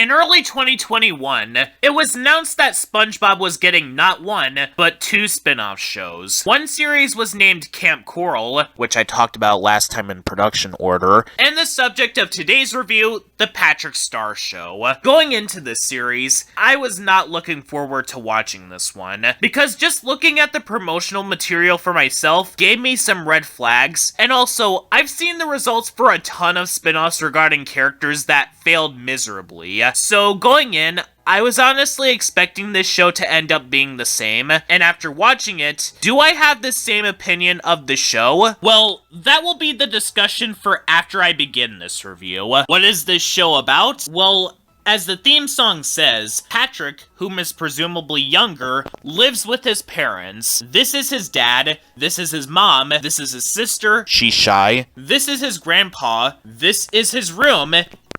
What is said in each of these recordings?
In early 2021, it was announced that SpongeBob was getting not one, but two spin-off shows. One series was named Camp Coral, which I talked about last time in production order, and the subject of today's review, The Patrick Star Show. Going into this series, I was not looking forward to watching this one, because just looking at the promotional material for myself gave me some red flags, and also, I've seen the results for a ton of spin-offs regarding characters that failed miserably. So going in, I was honestly expecting this show to end up being the same, and after watching it, do I have the same opinion of the show? Well, that will be the discussion for after I begin this review. What is this show about? Well, as the theme song says, Patrick, whom is presumably younger, lives with his parents. This is his dad, this is his mom, this is his sister, she's shy, this is his grandpa, this is his room,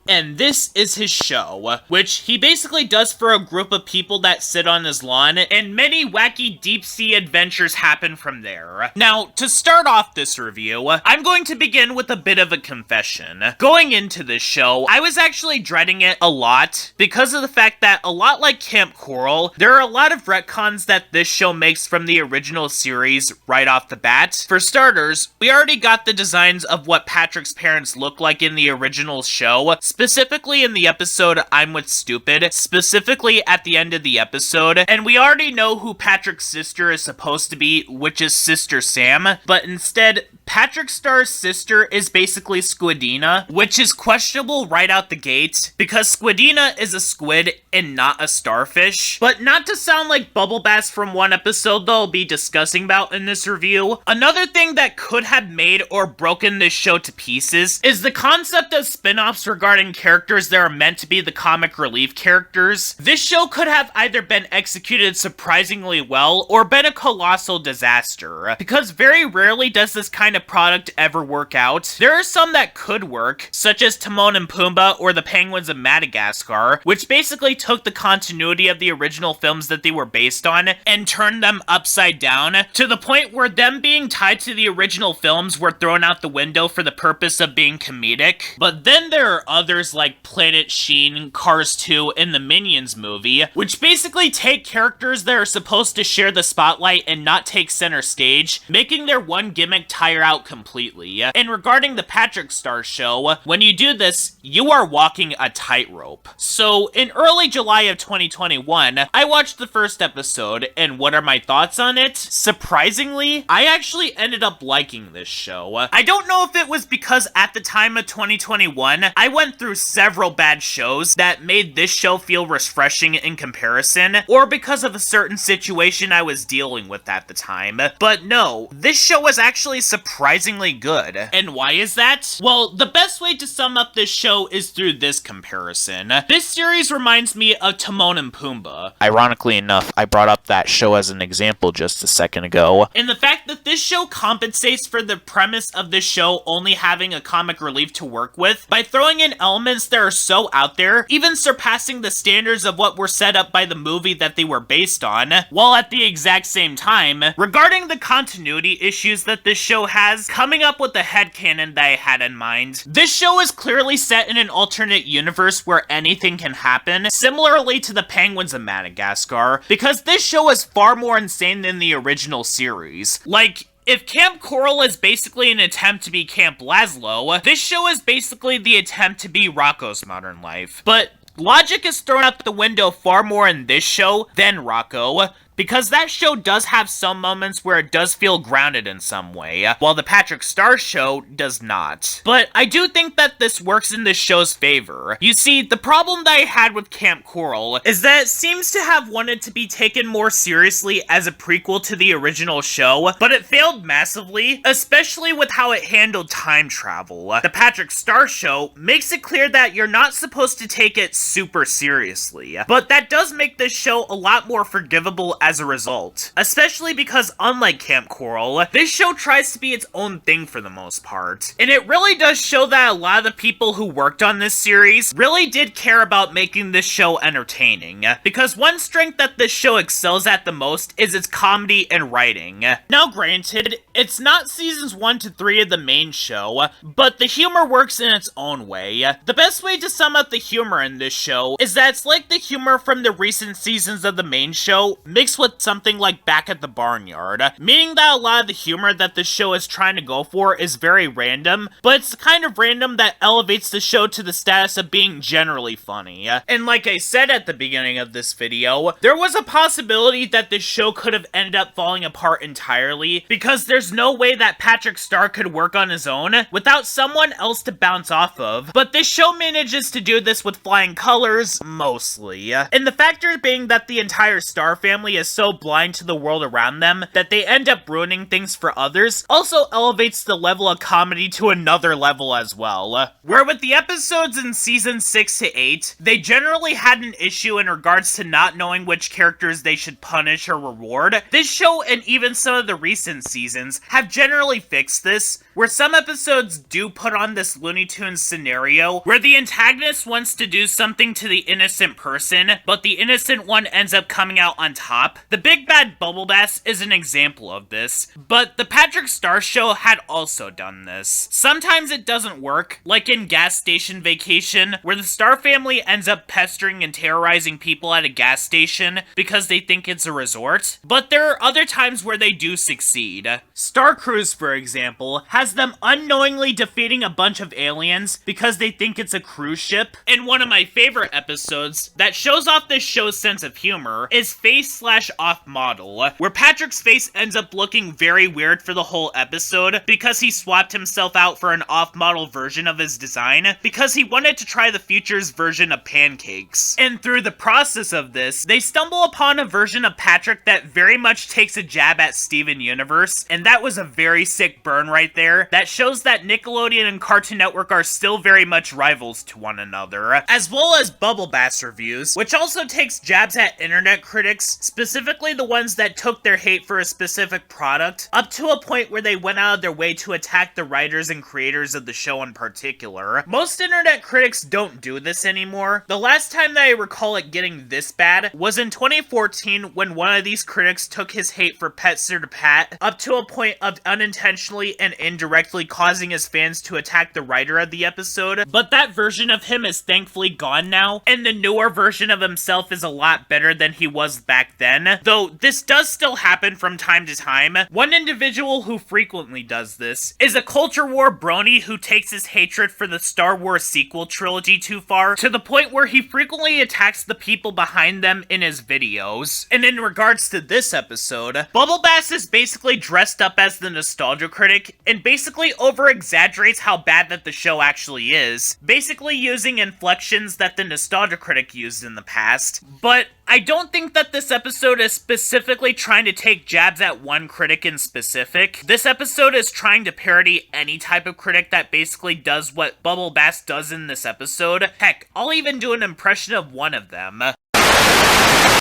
and this is his show, which he basically does for a group of people that sit on his lawn, and many wacky deep-sea adventures happen from there. Now, to start off this review, I'm going to begin with a bit of a confession. Going into this show, I was actually dreading it a lot, because of the fact that, a lot like Camp Coral, there are a lot of retcons that this show makes from the original series right off the bat. For starters, we already got the designs of what Patrick's parents look like in the original show, specifically in the episode I'm with Stupid, specifically at the end of the episode, and we already know who Patrick's sister is supposed to be, which is Sister Sam, but instead, Patrick Star's sister is basically Squidina, which is questionable right out the gate, because Squidina is a squid and not a starfish. But not to sound like Bubble Bass from one episode that I'll be discussing about in this review, another thing that could have made or broken this show to pieces is the concept of spin-offs regarding characters that are meant to be the comic relief characters. This show could have either been executed surprisingly well or been a colossal disaster, because very rarely does this kind of product ever work out. There are some that could work, such as Timon and Pumbaa or the Penguins of Madagascar, which basically took the continuity of the original films that they were based on and turned them upside down, to the point where them being tied to the original films were thrown out the window for the purpose of being comedic. But then there are others like Planet Sheen, Cars 2, and the Minions movie, which basically take characters that are supposed to share the spotlight and not take center stage, making their one gimmick tire out completely. And regarding the Patrick Star Show, when you do this, you are walking a tightrope. So, in early July of 2021, I watched the first episode, and what are my thoughts on it? Surprisingly, I actually ended up liking this show. I don't know if it was because at the time of 2021, I went through several bad shows that made this show feel refreshing in comparison, or because of a certain situation I was dealing with at the time. But no, this show was actually surprisingly good. And why is that? Well, the best way to sum up this show is through this comparison. This series reminds me of Timon and Pumbaa. Ironically enough, I brought up that show as an example just a second ago. And the fact that this show compensates for the premise of this show only having a comic relief to work with by throwing in elements that are so out there, even surpassing the standards of what were set up by the movie that they were based on, while at the exact same time, regarding the continuity issues that this show has, coming up with the headcanon that I had in mind. This show is clearly set in an alternate universe where anything can happen, similarly to the Penguins of Madagascar, because this show is far more insane than the original series. Like, if Camp Coral is basically an attempt to be Camp Laszlo, this show is basically the attempt to be Rocco's Modern Life. But logic is thrown out the window far more in this show than Rocco, because that show does have some moments where it does feel grounded in some way, while the Patrick Star Show does not. But I do think that this works in this show's favor. You see, the problem that I had with Camp Coral is that it seems to have wanted to be taken more seriously as a prequel to the original show, but it failed massively, especially with how it handled time travel. The Patrick Star Show makes it clear that you're not supposed to take it super seriously, but that does make this show a lot more forgivable as a result. Especially because unlike Camp Coral, this show tries to be its own thing for the most part. And it really does show that a lot of the people who worked on this series really did care about making this show entertaining. Because one strength that this show excels at the most is its comedy and writing. Now granted, it's not seasons 1 to 3 of the main show, but the humor works in its own way. The best way to sum up the humor in this show is that it's like the humor from the recent seasons of the main show mixed with something like Back at the Barnyard, meaning that a lot of the humor that the show is trying to go for is very random, but it's the kind of random that elevates the show to the status of being generally funny. And like I said at the beginning of this video, there was a possibility that this show could have ended up falling apart entirely, because there's no way that Patrick Star could work on his own without someone else to bounce off of, but this show manages to do this with flying colors, mostly. And the factor being that the entire Star family is so blind to the world around them that they end up ruining things for others also elevates the level of comedy to another level as well. Where with the episodes in season 6 to 8, they generally had an issue in regards to not knowing which characters they should punish or reward, this show and even some of the recent seasons have generally fixed this, where some episodes do put on this Looney Tunes scenario where the antagonist wants to do something to the innocent person, but the innocent one ends up coming out on top. The Big Bad Bubble Bass is an example of this, but the Patrick Star Show had also done this. Sometimes it doesn't work, like in Gas Station Vacation, where the Star family ends up pestering and terrorizing people at a gas station because they think it's a resort, but there are other times where they do succeed. Star Cruise, for example, has them unknowingly defeating a bunch of aliens because they think it's a cruise ship. And one of my favorite episodes that shows off this show's sense of humor is Face/Off Model, where Patrick's face ends up looking very weird for the whole episode because he swapped himself out for an off-model version of his design because he wanted to try the future's version of pancakes. And through the process of this, they stumble upon a version of Patrick that very much takes a jab at Steven Universe, and that was a very sick burn right there that shows that Nickelodeon and Cartoon Network are still very much rivals to one another, as well as Bubble Bass reviews, which also takes jabs at internet critics, specifically the ones that took their hate for a specific product, up to a point where they went out of their way to attack the writers and creators of the show in particular. Most internet critics don't do this anymore. The last time that I recall it getting this bad was in 2014 when one of these critics took his hate for Pet Sitter Pat up to a point of unintentionally and indirectly causing his fans to attack the writer of the episode, but that version of him is thankfully gone now, and the newer version of himself is a lot better than he was back then, though this does still happen from time to time. One individual who frequently does this is a culture war brony who takes his hatred for the Star Wars sequel trilogy too far, to the point where he frequently attacks the people behind them in his videos. And in regards to this episode, Bubble Bass is basically dressed up as the nostalgia critic and basically over-exaggerates how bad that the show actually is, basically using inflections that the nostalgia critic used in the past. But I don't think that this episode is specifically trying to take jabs at one critic in specific. This episode is trying to parody any type of critic that basically does what Bubble Bass does in this episode. Heck, I'll even do an impression of one of them.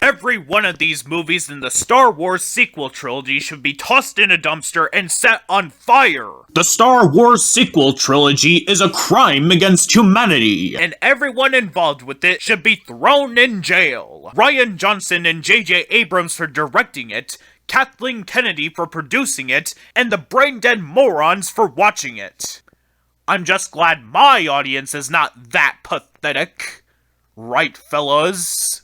Every one of these movies in the Star Wars sequel trilogy should be tossed in a dumpster and set on fire. The Star Wars sequel trilogy is a crime against humanity, and everyone involved with it should be thrown in jail. Rian Johnson and J.J. Abrams for directing it, Kathleen Kennedy for producing it, and the brain-dead morons for watching it. I'm just glad my audience is not that pathetic. Right, fellas?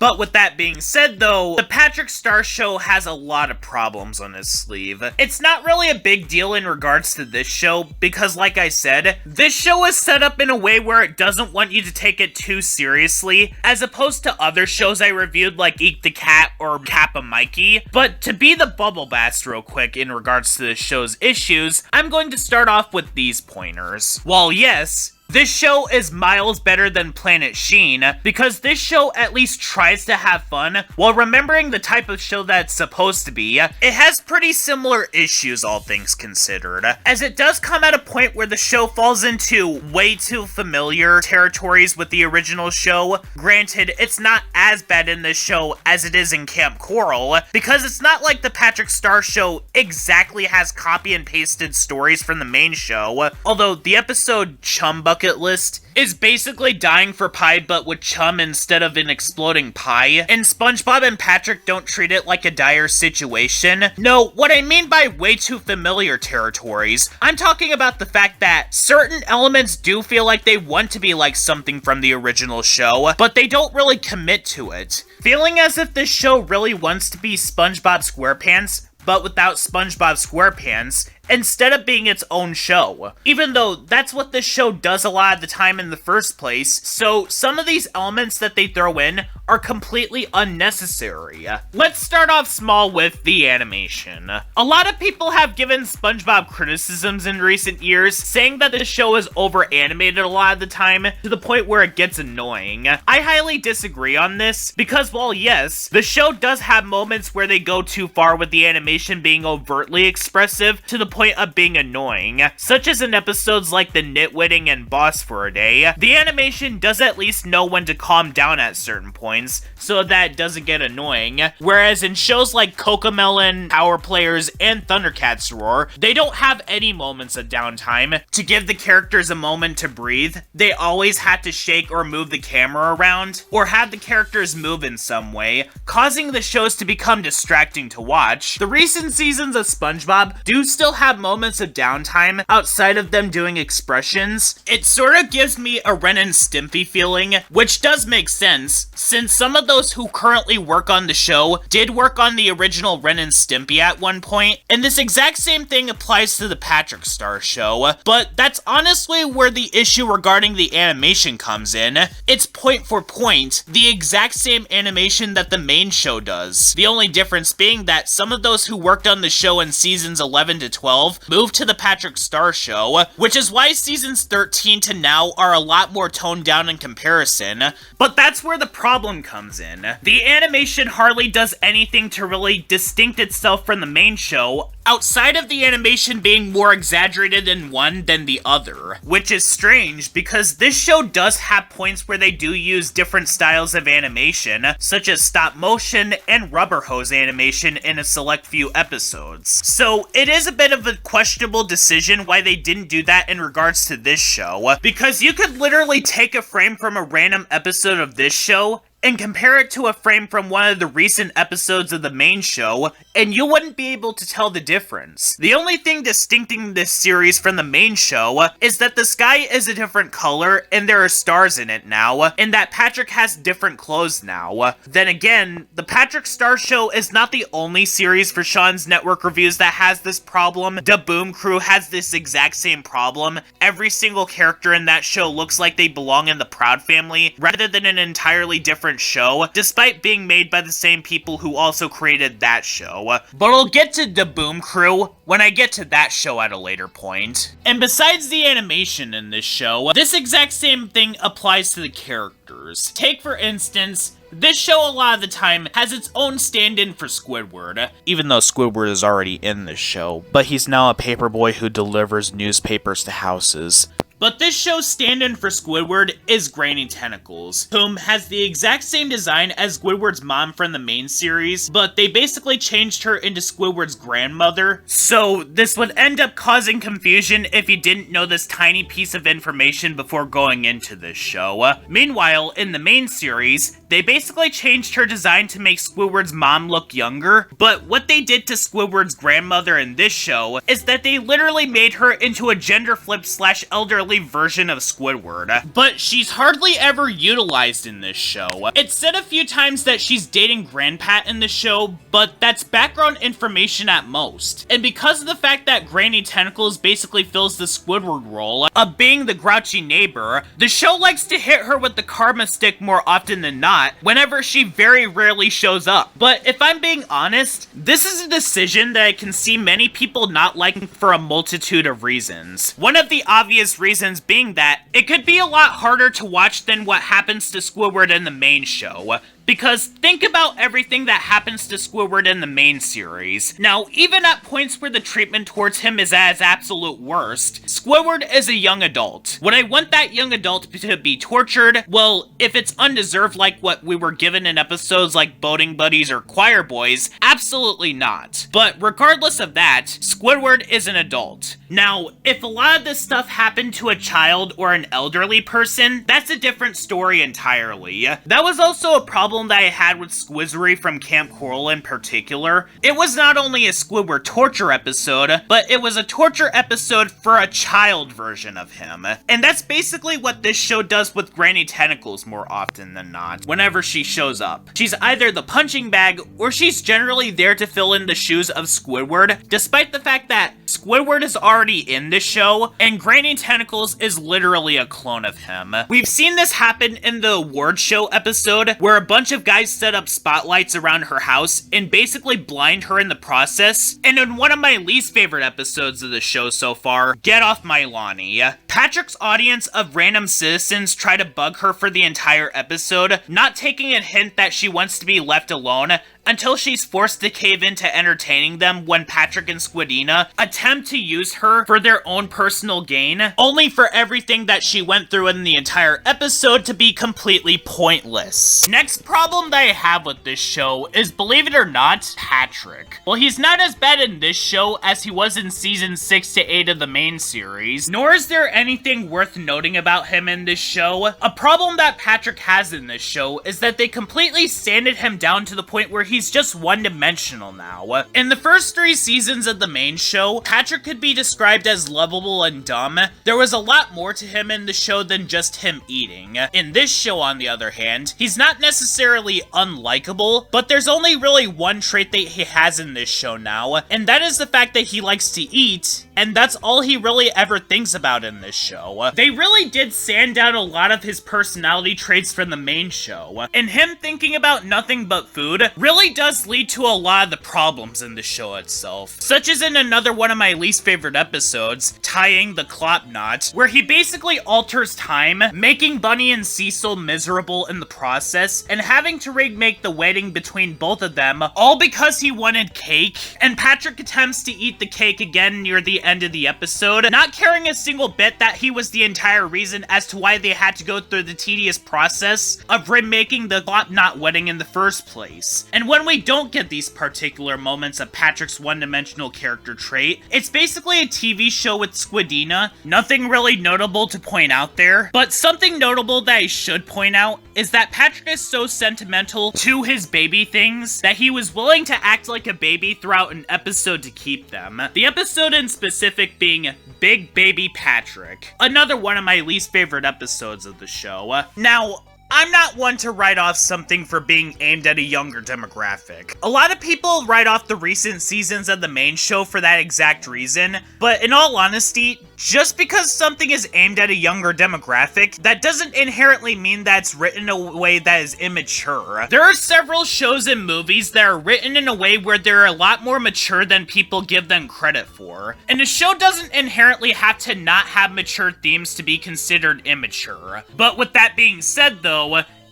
But with that being said though, the Patrick Star Show has a lot of problems on his sleeve. It's not really a big deal in regards to this show, because like I said, this show is set up in a way where it doesn't want you to take it too seriously, as opposed to other shows I reviewed like Eat the Cat or Kappa Mikey. But to be the Bubble Bass real quick in regards to this show's issues, I'm going to start off with these pointers. While yes, This show is miles better than Planet Sheen, because this show at least tries to have fun, while remembering the type of show that it's supposed to be. It has pretty similar issues, all things considered, as it does come at a point where the show falls into way too familiar territories with the original show. Granted, it's not as bad in this show as it is in Camp Coral, because it's not like the Patrick Star Show exactly has copy and pasted stories from the main show, although the episode Chum Bucket List is basically dying for pie but with chum instead of an exploding pie, and SpongeBob and Patrick don't treat it like a dire situation. No, what I mean by way too familiar territories, I'm talking about the fact that certain elements do feel like they want to be like something from the original show, but they don't really commit to it. Feeling as if this show really wants to be SpongeBob SquarePants, but without SpongeBob SquarePants, instead of being its own show. Even though that's what this show does a lot of the time in the first place, so some of these elements that they throw in are completely unnecessary. Let's start off small with the animation. A lot of people have given SpongeBob criticisms in recent years, saying that the show is over-animated a lot of the time, to the point where it gets annoying. I highly disagree on this, because while yes, the show does have moments where they go too far with the animation being overtly expressive, to the point of being annoying, such as in episodes like the Nitwitting and Boss for a Day. The animation does at least know when to calm down at certain points, so that it doesn't get annoying, whereas in shows like Cocomelon, Power Players, and Thundercats Roar, they don't have any moments of downtime to give the characters a moment to breathe. They always had to shake or move the camera around, or have the characters move in some way, causing the shows to become distracting to watch. The recent seasons of SpongeBob do still have moments of downtime outside of them doing expressions. It sort of gives me a Ren and Stimpy feeling, which does make sense, since some of those who currently work on the show did work on the original Ren and Stimpy at one point, and this exact same thing applies to the Patrick Star Show, but that's honestly where the issue regarding the animation comes in. It's point for point, the exact same animation that the main show does. The only difference being that some of those who worked on the show in seasons 11 to 12 moved to the Patrick Star Show, which is why seasons 13 to now are a lot more toned down in comparison. But that's where the problem comes in. The animation hardly does anything to really distinct itself from the main show, outside of the animation being more exaggerated in one than the other, which is strange because this show does have points where they do use different styles of animation, such as stop motion and rubber hose animation in a select few episodes. So it is a bit of a questionable decision why they didn't do that in regards to this show, because you could literally take a frame from a random episode of this show and compare it to a frame from one of the recent episodes of the main show, and you wouldn't be able to tell the difference. The only thing distincting this series from the main show is that the sky is a different color and there are stars in it now, and that Patrick has different clothes now. Then again, the Patrick Star Show is not the only series for Sean's Network Reviews that has this problem. The Boom Crew has this exact same problem. Every single character in that show looks like they belong in the Proud Family, rather than an entirely different show, despite being made by the same people who also created that show. But I'll get to the Boom Crew when I get to that show at a later point. And besides the animation in this show, this exact same thing applies to the characters. Take for instance, this show a lot of the time has its own stand-in for Squidward, even though Squidward is already in this show, but he's now a paperboy who delivers newspapers to houses. But this show's stand-in for Squidward is Granny Tentacles, whom has the exact same design as Squidward's mom from the main series, but they basically changed her into Squidward's grandmother. So this would end up causing confusion if you didn't know this tiny piece of information before going into this show. Meanwhile, in the main series, they basically changed her design to make Squidward's mom look younger, but what they did to Squidward's grandmother in this show is that they literally made her into a gender-flipped/elderly version of Squidward. But she's hardly ever utilized in this show. It's said a few times that she's dating Grandpat in the show, but that's background information at most. And because of the fact that Granny Tentacles basically fills the Squidward role of being the grouchy neighbor, the show likes to hit her with the karma stick more often than not, whenever she very rarely shows up. But if I'm being honest, this is a decision that I can see many people not liking for a multitude of reasons. One of the obvious reasons reasons being that it could be a lot harder to watch than what happens to Squidward in the main show. Because think about everything that happens to Squidward in the main series. Now, even at points where the treatment towards him is at its absolute worst, Squidward is a young adult. Would I want that young adult to be tortured? Well, if it's undeserved like what we were given in episodes like Boating Buddies or Choir Boys, absolutely not. But regardless of that, Squidward is an adult. Now, if a lot of this stuff happened to a child or an elderly person, that's a different story entirely. That was also a problem that I had with Squidward from Camp Coral in particular. It was not only a Squidward torture episode, but it was a torture episode for a child version of him. And that's basically what this show does with Granny Tentacles more often than not, whenever she shows up. She's either the punching bag, or she's generally there to fill in the shoes of Squidward, despite the fact that Squidward is already in this show, and Granny Tentacles is literally a clone of him. We've seen this happen in the award show episode, where a bunch of guys set up spotlights around her house and basically blind her in the process, and in one of my least favorite episodes of the show so far, Get Off My Lawnie. Patrick's audience of random citizens try to bug her for the entire episode, not taking a hint that she wants to be left alone, until she's forced to cave into entertaining them when Patrick and Squidina attempt to use her for their own personal gain, only for everything that she went through in the entire episode to be completely pointless. Next problem that I have with this show is, believe it or not, Patrick. Well, he's not as bad in this show as he was in season 6 to 8 of the main series, nor is there anything worth noting about him in this show. A problem that Patrick has in this show is that they completely sanded him down to the point where he's just one-dimensional now. In the first 3 seasons of the main show, Patrick could be described as lovable and dumb. There was a lot more to him in the show than just him eating. In this show, on the other hand, he's not necessarily unlikable, but there's only really one trait that he has in this show now, and that is the fact that he likes to eat, and that's all he really ever thinks about in this show. They really did sand down a lot of his personality traits from the main show, and him thinking about nothing but food really does lead to a lot of the problems in the show itself, such as in another one of my least favorite episodes, Tying the Clop Knot, where he basically alters time, making Bunny and Cecil miserable in the process, and having to remake the wedding between both of them, all because he wanted cake, and Patrick attempts to eat the cake again near the end of the episode, not caring a single bit that he was the entire reason as to why they had to go through the tedious process of remaking the Clop Knot wedding in the first place. And when we don't get these particular moments of Patrick's one-dimensional character trait, it's basically a TV show with Squidina. Nothing really notable to point out there, but something notable that I should point out is that Patrick is so sentimental to his baby things that he was willing to act like a baby throughout an episode to keep them. The episode in specific being Big Baby Patrick, another one of my least favorite episodes of the show. Now, I'm not one to write off something for being aimed at a younger demographic. A lot of people write off the recent seasons of the main show for that exact reason, but in all honesty, just because something is aimed at a younger demographic, that doesn't inherently mean that it's written in a way that is immature. There are several shows and movies that are written in a way where they're a lot more mature than people give them credit for. And a show doesn't inherently have to not have mature themes to be considered immature. But with that being said though,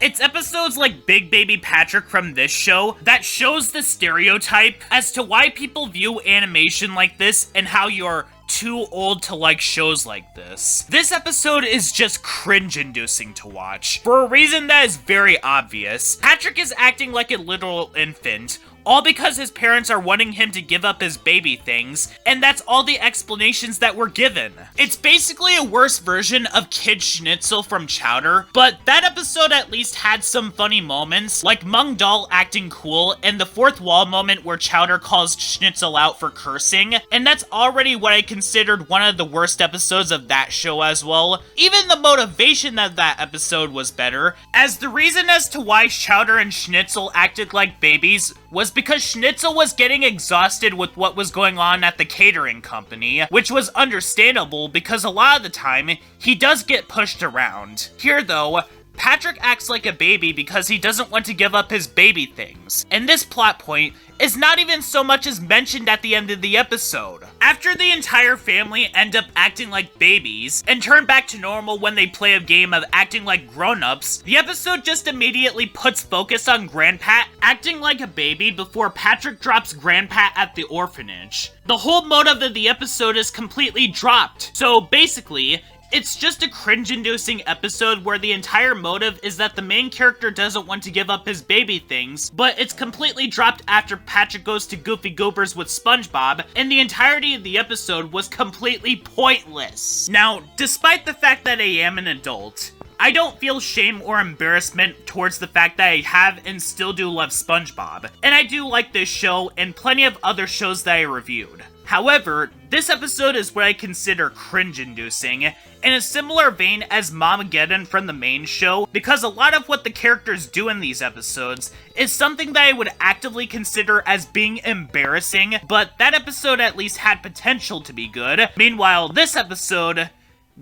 it's episodes like Big Baby Patrick from this show that shows the stereotype as to why people view animation like this and how you're too old to like shows like this. This episode is just cringe-inducing to watch, for a reason that is very obvious. Patrick is acting like a literal infant, all because his parents are wanting him to give up his baby things, and that's all the explanations that were given. It's basically a worse version of Kid Schnitzel from Chowder, but that episode at least had some funny moments, like Mung Doll acting cool, and the fourth wall moment where Chowder calls Schnitzel out for cursing, and that's already what I considered one of the worst episodes of that show as well. Even the motivation of that episode was better, as the reason as to why Chowder and Schnitzel acted like babies was because Schnitzel was getting exhausted with what was going on at the catering company, which was understandable because a lot of the time, he does get pushed around. Here though, Patrick acts like a baby because he doesn't want to give up his baby things, and this plot point is not even so much as mentioned at the end of the episode. After the entire family end up acting like babies and turn back to normal when they play a game of acting like grown-ups, the episode just immediately puts focus on Grandpat acting like a baby before Patrick drops Grandpat at the orphanage. The whole motive of the episode is completely dropped. So basically, it's just a cringe-inducing episode where the entire motive is that the main character doesn't want to give up his baby things, but it's completely dropped after Patrick goes to Goofy Goobers with SpongeBob, and the entirety of the episode was completely pointless. Now, despite the fact that I am an adult, I don't feel shame or embarrassment towards the fact that I have and still do love SpongeBob, and I do like this show and plenty of other shows that I reviewed. However, this episode is what I consider cringe-inducing, in a similar vein as Momageddon from the main show, because a lot of what the characters do in these episodes is something that I would actively consider as being embarrassing, but that episode at least had potential to be good. Meanwhile, this episode,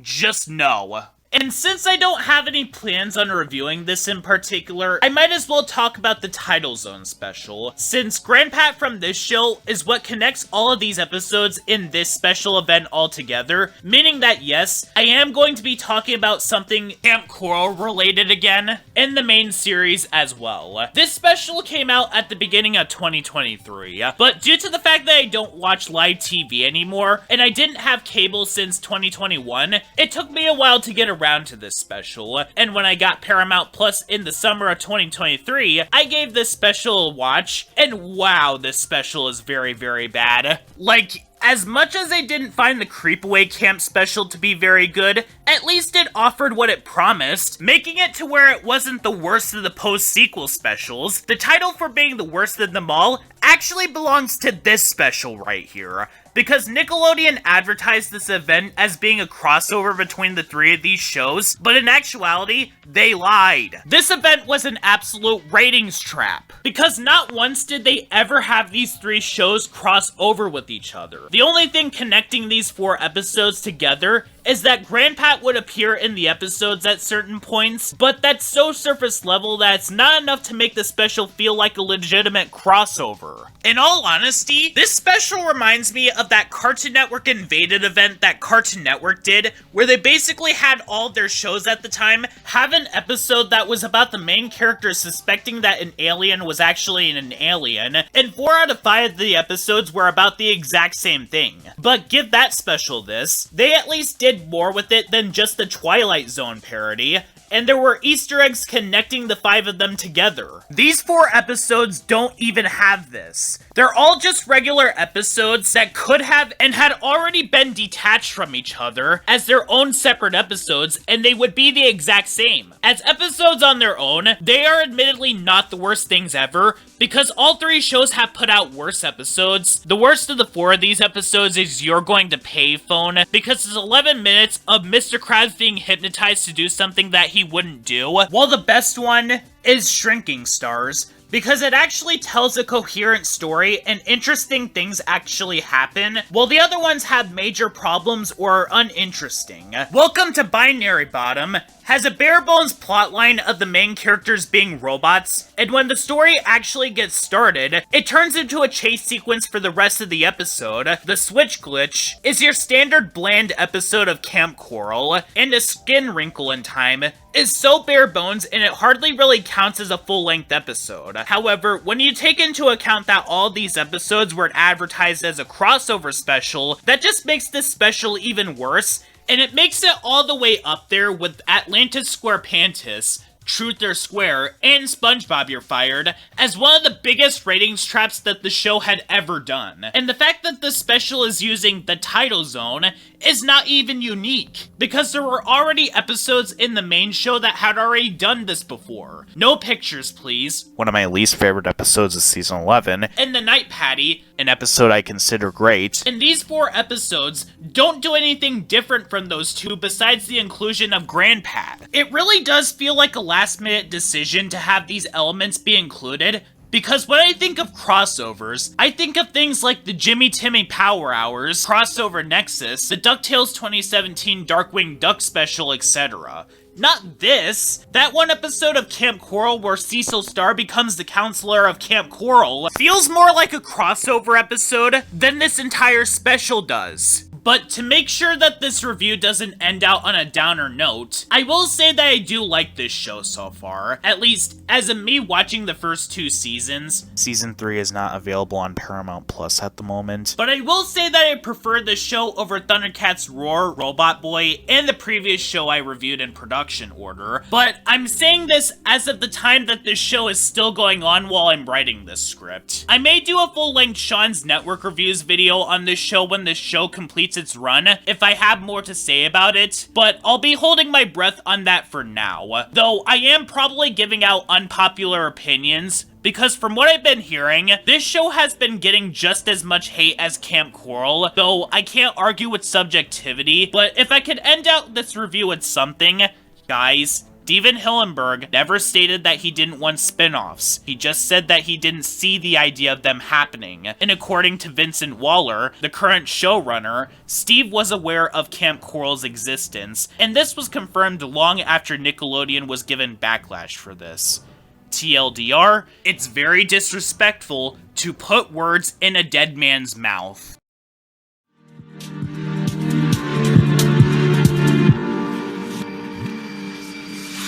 just no. And since I don't have any plans on reviewing this in particular, I might as well talk about the Tidal Zone special, since Grandpat from this show is what connects all of these episodes in this special event altogether, meaning that yes, I am going to be talking about something Camp Coral related again in the main series as well. This special came out at the beginning of 2023, but due to the fact that I don't watch live TV anymore, and I didn't have cable since 2021, it took me a while to get around to this special, and when I got Paramount Plus in the summer of 2023, I gave this special a watch, and wow, this special is very, very bad. Like, as much as I didn't find the Creepaway Camp special to be very good, at least it offered what it promised, making it to where it wasn't the worst of the post-sequel specials. The title for being the worst of them all actually belongs to this special right here, because Nickelodeon advertised this event as being a crossover between the three of these shows, but in actuality, they lied. This event was an absolute ratings trap, because not once did they ever have these three shows cross over with each other. The only thing connecting these 4 episodes together is that Grandpat would appear in the episodes at certain points, but that's so surface level that it's not enough to make the special feel like a legitimate crossover. In all honesty, this special reminds me of that Cartoon Network Invaded event that Cartoon Network did, where they basically had all their shows at the time have an episode that was about the main character suspecting that an alien was actually an alien, and 4 out of 5 of the episodes were about the exact same thing. But give that special this, they at least did more with it than just the Twilight Zone parody, and there were Easter eggs connecting the 5 of them together. These 4 episodes don't even have this. They're all just regular episodes that could have and had already been detached from each other as their own separate episodes, and they would be the exact same. As episodes on their own, they are admittedly not the worst things ever, because all 3 shows have put out worse episodes. The worst of the 4 of these episodes is You're Going to Pay Phone, because it's 11 minutes of Mr. Krabs being hypnotized to do something that he wouldn't do, while the best one is Shrinking Stars, because it actually tells a coherent story and interesting things actually happen, while the other ones have major problems or are uninteresting. Welcome to Binary Bottom has a bare-bones plotline of the main characters being robots, and when the story actually gets started, it turns into a chase sequence for the rest of the episode. The Switch Glitch is your standard bland episode of Camp Coral, and A Skin Wrinkle in Time is so bare bones and it hardly really counts as a full-length episode. However, when you take into account that all these episodes were advertised as a crossover special, that just makes this special even worse, and it makes it all the way up there with Atlantis SquarePantis, Truth or Square, and SpongeBob You're Fired as one of the biggest ratings traps that the show had ever done. And the fact that this special is using the Tidal Zone is not even unique, because there were already episodes in the main show that had already done this before. No Pictures, Please, one of my least favorite episodes of season 11, and The Night Patty, an episode I consider great. And these 4 episodes don't do anything different from those 2 besides the inclusion of Grandpat. It really does feel like a last-minute decision to have these elements be included, because when I think of crossovers, I think of things like the Jimmy Timmy Power Hours, Crossover Nexus, the DuckTales 2017 Darkwing Duck special, etc. Not this. That one episode of Camp Coral where Cecil Star becomes the counselor of Camp Coral feels more like a crossover episode than this entire special does. But to make sure that this review doesn't end out on a downer note, I will say that I do like this show so far. At least, as of me watching the first 2 seasons. Season 3 is not available on Paramount Plus at the moment. But I will say that I prefer this show over Thundercats Roar, Robot Boy, and the previous show I reviewed in production order. But I'm saying this as of the time that this show is still going on while I'm writing this script. I may do a full-length Sean's Network Reviews video on this show when this show completes its run, if I have more to say about it, but I'll be holding my breath on that for now. Though I am probably giving out unpopular opinions, because from what I've been hearing, this show has been getting just as much hate as Camp Coral, though I can't argue with subjectivity, but if I could end out this review with something, guys, Steven Hillenburg never stated that he didn't want spin-offs. He just said that he didn't see the idea of them happening. And according to Vincent Waller, the current showrunner, Steve was aware of Camp Coral's existence, and this was confirmed long after Nickelodeon was given backlash for this. TLDR, it's very disrespectful to put words in a dead man's mouth.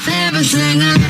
Everything I